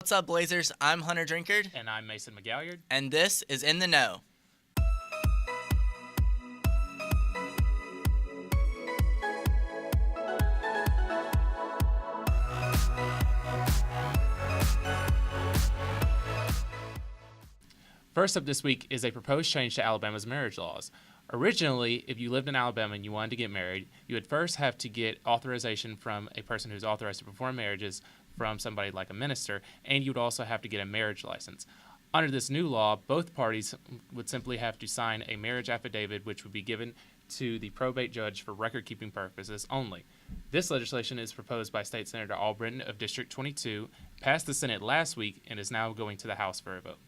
What's up, Blazers? I'm Hunter Drinkard. And I'm Mason McGalliard. And this is In the Know. First up this week is a proposed change to Alabama's marriage laws. Originally, if you lived in Alabama and you wanted to get married, you would first have to get authorization from a person who's authorized to perform marriages from somebody like a minister, and you would also have to get a marriage license. Under this new law, both parties would simply have to sign a marriage affidavit, which would be given to the probate judge for record-keeping purposes only. This legislation is proposed by State Senator Albritton of District 22, passed the Senate last week, and is now going to the House for a vote.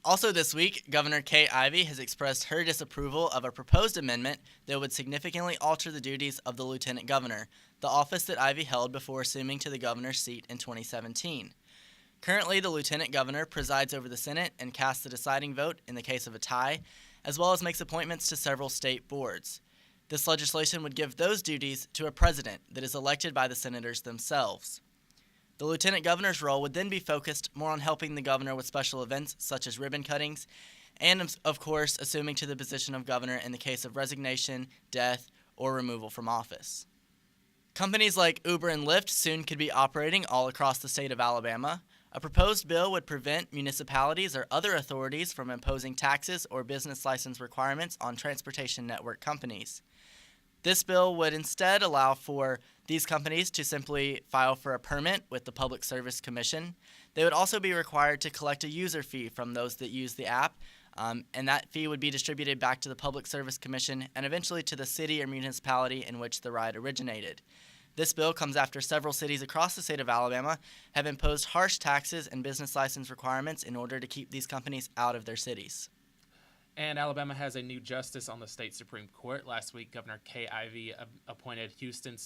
Also this week, Governor Kay Ivey has expressed her disapproval of a proposed amendment that would significantly alter the duties of the lieutenant governor, the office that Ivey held before assuming to the governor's seat in 2017. Currently, the lieutenant governor presides over the Senate and casts the deciding vote in the case of a tie, as well as makes appointments to several state boards. This legislation would give those duties to a president that is elected by the senators themselves. The lieutenant governor's role would then be focused more on helping the governor with special events such as ribbon cuttings and, of course, assuming to the position of governor in the case of resignation, death, or removal from office. Companies like Uber and Lyft soon could be operating all across the state of Alabama. A proposed bill would prevent municipalities or other authorities from imposing taxes or business license requirements on transportation network companies. This bill would instead allow for these companies to simply file for a permit with the Public Service Commission. They would also be required to collect a user fee from those that use the app, and that fee would be distributed back to the Public Service Commission and eventually to the city or municipality in which the ride originated. This bill comes after several cities across the state of Alabama have imposed harsh taxes and business license requirements in order to keep these companies out of their cities. And Alabama has a new justice on the state Supreme Court. Last week, Governor Kay Ivey appointed Houston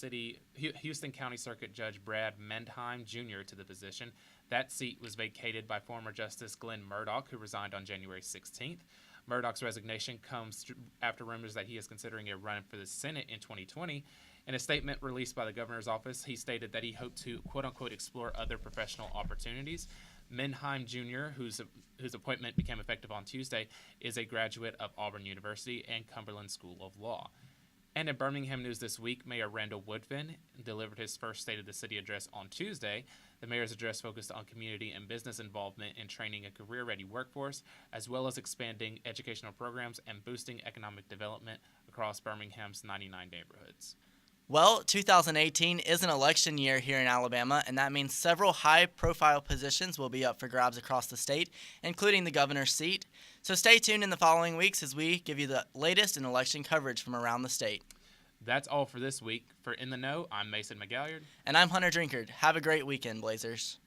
County Circuit Judge Brad Mendheim Jr. to the position. That seat was vacated by former Justice Glenn Murdoch, who resigned on January 16th. Murdoch's resignation comes after rumors that he is considering a run for the Senate in 2020. In a statement released by the governor's office, he stated that he hoped to, quote-unquote, explore other professional opportunities. Mendheim Jr., whose appointment became effective on Tuesday, is a graduate of Auburn University and Cumberland School of Law. And in Birmingham news this week, Mayor Randall Woodfin delivered his first State of the City address on Tuesday. The mayor's address focused on community and business involvement in training a career-ready workforce, as well as expanding educational programs and boosting economic development across Birmingham's 99 neighborhoods. Well, 2018 is an election year here in Alabama, and that means several high-profile positions will be up for grabs across the state, including the governor's seat. So stay tuned in the following weeks as we give you the latest in election coverage from around the state. That's all for this week. For In the Know, I'm Mason McGalliard. And I'm Hunter Drinkard. Have a great weekend, Blazers.